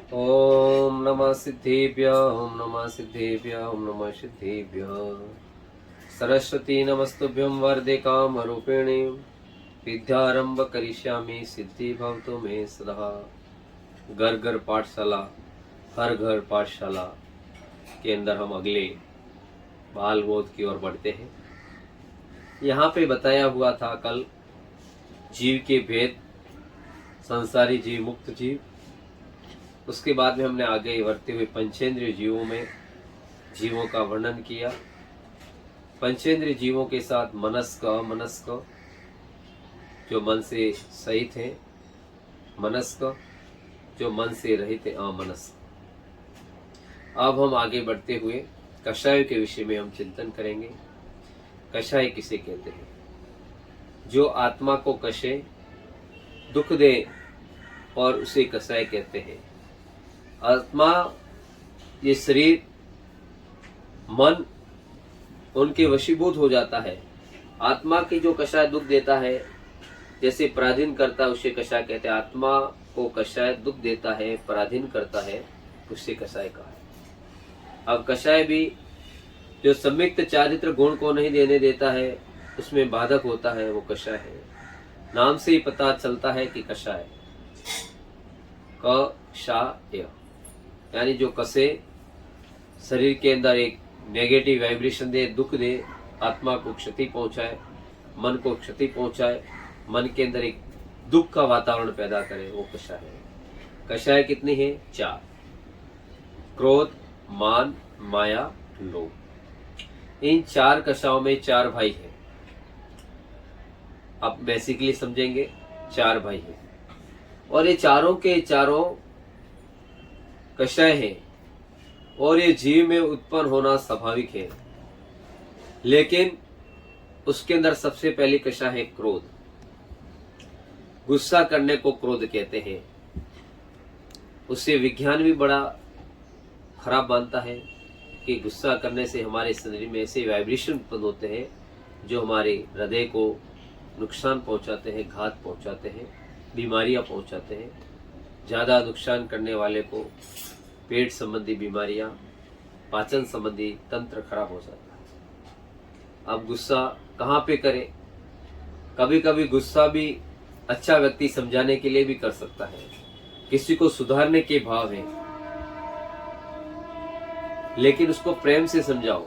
ओम नमः सिद्धेभ्य ओम नमः सिद्धेभ्य ओम नमः सिद्धेभ्य। सरस्वती नमस्तुभ्यं वरदे कामरूपिणी विद्यारंभ करिष्यामि सिद्धि भवतु मे सदा। घर घर पाठशाला, हर घर पाठशाला के अंदर हम अगले बाल बोध की ओर बढ़ते हैं। यहाँ पे बताया हुआ था कल जीव के भेद, संसारी जीव, मुक्त जीव। उसके बाद में हमने आगे बढ़ते हुए पंचेंद्रिय जीवों में जीवों का वर्णन किया। पंचेंद्रिय जीवों के साथ मनस्क, अमनस्क, जो मन से सहित है, मनस्क जो मन से रहित है, अमनस्क। अब हम आगे बढ़ते हुए कषाय के विषय में हम चिंतन करेंगे। कषाय किसे कहते हैं? जो आत्मा को कषे, दुख दे और उसे कषाय कहते हैं। आत्मा, ये शरीर, मन उनके वशीभूत हो जाता है। आत्मा की जो कषाय दुख देता है, जैसे पराधीन करता है, उसे कषाय कहते हैं। आत्मा को कषाय दुख देता है, पराधीन करता है, उससे कषाय कहा है। अब कषाय भी जो सम्यक्त चारित्र गुण को नहीं देने देता है, उसमें बाधक होता है, वो कषाय है। नाम से ही पता चलता है कि कषाय, कषाय यानी जो कसे, शरीर के अंदर एक नेगेटिव वाइब्रेशन दे, दुख दे, आत्मा को क्षति पहुंचाए, मन को क्षति पहुंचाए, मन के अंदर एक दुख का वातावरण पैदा करे, वो कषाय है। कषाय कितनी है? 4। क्रोध, मान, माया, लोभ। इन 4 कषायों में 4 भाई हैं। अब बेसिकली समझेंगे, 4 भाई हैं और ये चारों के चारों कषाय हैं और ये जीव में उत्पन्न होना स्वाभाविक है। लेकिन उसके अंदर सबसे पहली कषाय है क्रोध। गुस्सा करने को क्रोध कहते हैं। उससे विज्ञान भी बड़ा खराब मानता है कि गुस्सा करने से हमारे शरीर में ऐसे वाइब्रेशन उत्पन्न होते हैं जो हमारे हृदय को नुकसान पहुंचाते हैं, घात पहुंचाते हैं, बीमारियां पहुंचाते हैं। ज़्यादा नुकसान करने वाले को पेट संबंधी बीमारियां, पाचन संबंधी तंत्र खराब हो जाता है। अब गुस्सा कहाँ पे करें? कभी कभी गुस्सा भी अच्छा व्यक्ति समझाने के लिए भी कर सकता है, किसी को सुधारने के भाव है, लेकिन उसको प्रेम से समझाओ।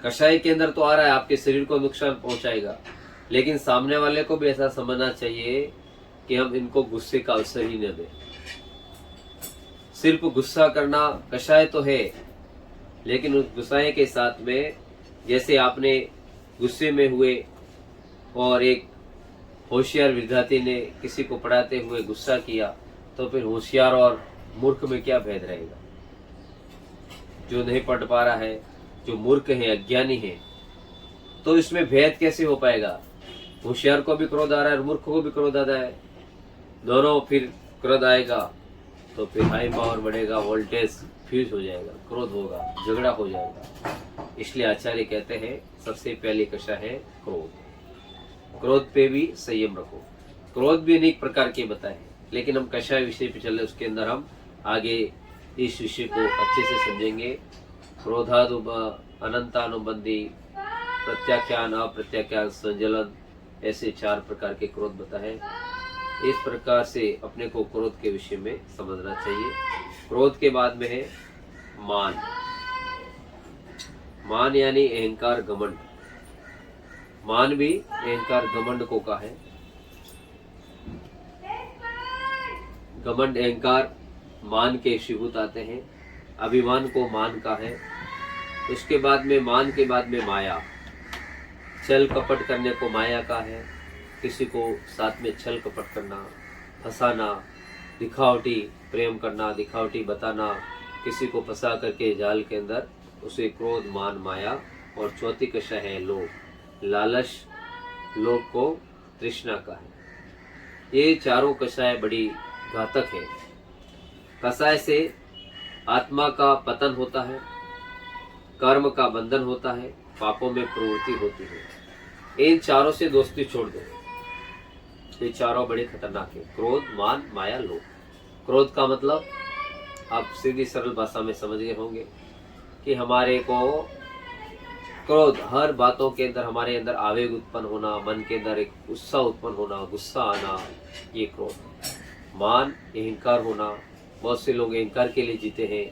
कषाय के अंदर तो आ रहा है, आपके शरीर को नुकसान पहुंचाएगा, लेकिन सामने वाले को भी ऐसा समझना चाहिए कि हम इनको गुस्से का अवसर ही न दें। सिर्फ गुस्सा करना कषाय तो है, लेकिन उस गुस्से के साथ में, जैसे आपने गुस्से में हुए और एक होशियार विद्यार्थी ने किसी को पढ़ाते हुए गुस्सा किया, तो फिर होशियार और मूर्ख में क्या भेद रहेगा? जो नहीं पढ़ पा रहा है, जो मूर्ख है, अज्ञानी है, तो इसमें भेद कैसे हो पाएगा? होशियार को भी क्रोध आ रहा है और मूर्ख को भी क्रोध आ रहा है, दोनों फिर क्रोध आएगा तो फिर हाई पावर बढ़ेगा, वोल्टेज फ्यूज हो जाएगा, क्रोध होगा, झगड़ा हो जाएगा। इसलिए आचार्य कहते हैं सबसे पहली कषाय है क्रोध। क्रोध पे भी संयम रखो। क्रोध भी अनेक प्रकार के बताए हैं, लेकिन हम कषाय विषय पे चल रहे, उसके अंदर हम आगे इस विषय को अच्छे से समझेंगे। क्रोधादुब अनंतानुबंधी, प्रत्याख्यान, अप्रत्याख्यान, संजलन, ऐसे 4 प्रकार के क्रोध बताए। इस प्रकार से अपने को क्रोध के विषय में समझना चाहिए। क्रोध के बाद में है मान। मान यानी अहंकार, घमंड। मान भी अहंकार, घमंड को कहा है। घमंड, अहंकार मान के वशीभूत आते हैं। अभिमान को मान का है। उसके बाद में मान के बाद में माया, छल कपट करने को माया का है। किसी को साथ में छल कपट करना, फंसाना, दिखावटी प्रेम करना, दिखावटी बताना, किसी को फंसा करके जाल के अंदर, उसे क्रोध, मान, माया। और चौथी कषाय है लोभ। लालच, लोभ को तृष्णा का है। ये चारों कषाय बड़ी घातक है। कषाय से आत्मा का पतन होता है, कर्म का बंधन होता है, पापों में प्रवृत्ति होती है। इन चारों से दोस्ती छोड़ दो। ये चारों बड़े खतरनाक है, क्रोध, मान, माया, लोभ। क्रोध का मतलब आप सीधी सरल भाषा में समझ गए होंगे कि हमारे को क्रोध, हर बातों के अंदर हमारे अंदर आवेग उत्पन्न होना, मन के अंदर एक उत्साह उत्पन्न होना, गुस्सा आना, ये क्रोध। मान, अहंकार होना, बहुत से लोग अहंकार के लिए जीते हैं।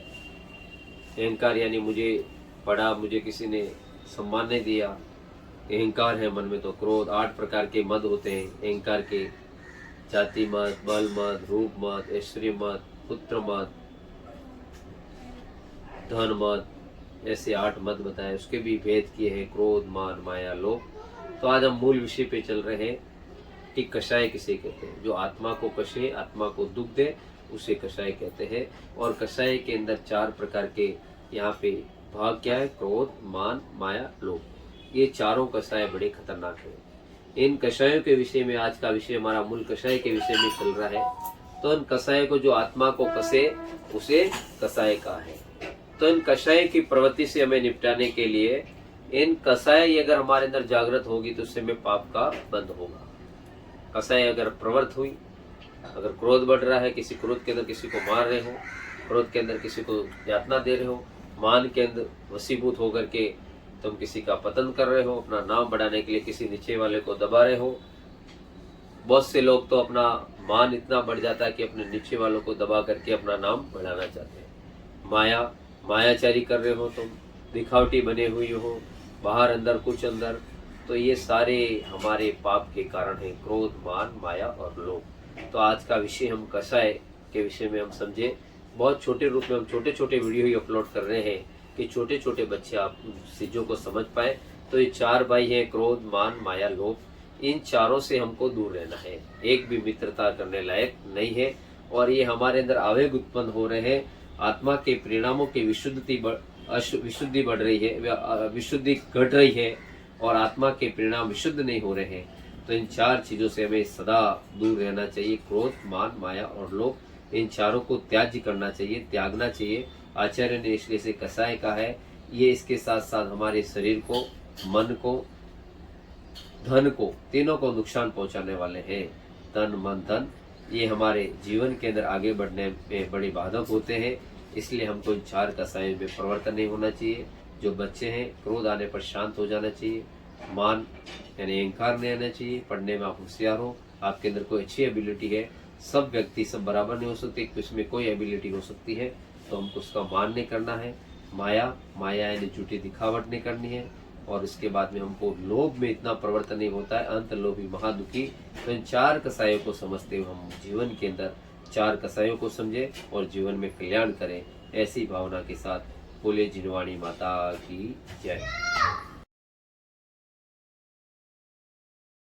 अहंकार यानी मुझे पढ़ा, मुझे किसी ने सम्मान नहीं दिया, अहंकार है मन में। तो क्रोध, 8 प्रकार के मद होते हैं अहंकार के। जाति मत, बल मत, रूप मत, ऐश्वर्य मत, पुत्र मत, धन मत, ऐसे 8 मत बताए। उसके भी भेद किए हैं, क्रोध, मान, माया, लोभ। तो आज हम मूल विषय पे चल रहे हैं कि कषाय किसे कहते हैं। जो आत्मा को कषे, आत्मा को दुख दे, उसे कषाय कहते हैं। और कषाय के अंदर 4 प्रकार के यहाँ पे भाग क्या है? क्रोध, मान, माया, लोभ। ये चारों कषाय बड़े खतरनाक हैं। इन कषायों के विषय में आज का विषय हमारा मूल कषाय के विषय में चल रहा है। तो इन कषाय को जो आत्मा को कसे, उसे कषाय का है। तो इन कषाय की प्रवृत्ति से हमें निपटाने के लिए इन कषाय अगर हमारे अंदर जागृत होगी तो उससे हमें पाप का बंद होगा। कषाय अगर प्रवृत्त हुई, अगर क्रोध बढ़ रहा है, किसी क्रोध के अंदर किसी को मार रहे हो, क्रोध के अंदर किसी को यातना दे रहे हो, मान के अंदर वशीभूत होकर के तुम किसी का पतन कर रहे हो, अपना नाम बढ़ाने के लिए किसी नीचे वाले को दबा रहे हो। बहुत से लोग तो अपना मान इतना बढ़ जाता है कि अपने नीचे वालों को दबा करके अपना नाम बढ़ाना चाहते हैं। मायाचारी कर रहे हो, तुम दिखावटी बने हुई हो, बाहर अंदर कुछ अंदर। तो ये सारे हमारे पाप के कारण हैं, क्रोध, मान, माया और लोभ। तो आज का विषय हम कषाय के विषय में हम समझे। बहुत छोटे रूप में हम छोटे छोटे वीडियो ही अपलोड कर रहे हैं कि छोटे छोटे बच्चे आप चीजों को समझ पाए। तो ये 4 भाई हैं, क्रोध, मान, माया, लोभ। इन चारों से हमको दूर रहना है। एक भी मित्रता करने लायक नहीं है। और ये हमारे अंदर आवेग उत्पन्न हो रहे हैं। आत्मा के परिणामों की विशुद्धि बढ़ रही है, विशुद्धि घट रही है, और आत्मा के परिणाम विशुद्ध नहीं हो रहे हैं। तो इन 4 चीजों से हमें सदा दूर रहना चाहिए। क्रोध, मान, माया और लोभ, इन चारों को त्याज्य करना चाहिए, त्यागना चाहिए। आचार्य ने इसलिए से कषाय का है। ये इसके साथ साथ हमारे शरीर को, मन को, धन को, तीनों को नुकसान पहुंचाने वाले हैं। तन, मन, धन, ये हमारे जीवन के अंदर आगे बढ़ने में बड़ी बाधक होते हैं। इसलिए हमको इन 4 कषायों में परिवर्तन नहीं होना चाहिए। जो बच्चे हैं, क्रोध आने पर शांत हो जाना चाहिए। मान यानी अहंकार नहीं आना चाहिए। पढ़ने में आप होशियार हो, आपके अंदर कोई अच्छी एबिलिटी है। सब व्यक्ति सब बराबर नहीं हो सकते, इसमें कोई एबिलिटी हो सकती है, तो हमको उसका मान नहीं करना है। माया यानी झूठी दिखावट नहीं करनी है। और इसके बाद में हमको लोभ में इतना परिवर्तन नहीं होता है, अंत लोभी महादुखी। तो इन 4 कषायों को समझते हुए हम जीवन के अंदर 4 कषायों को समझे और जीवन में कल्याण करें। ऐसी भावना के साथ बोले जिनवाणी माता की जय।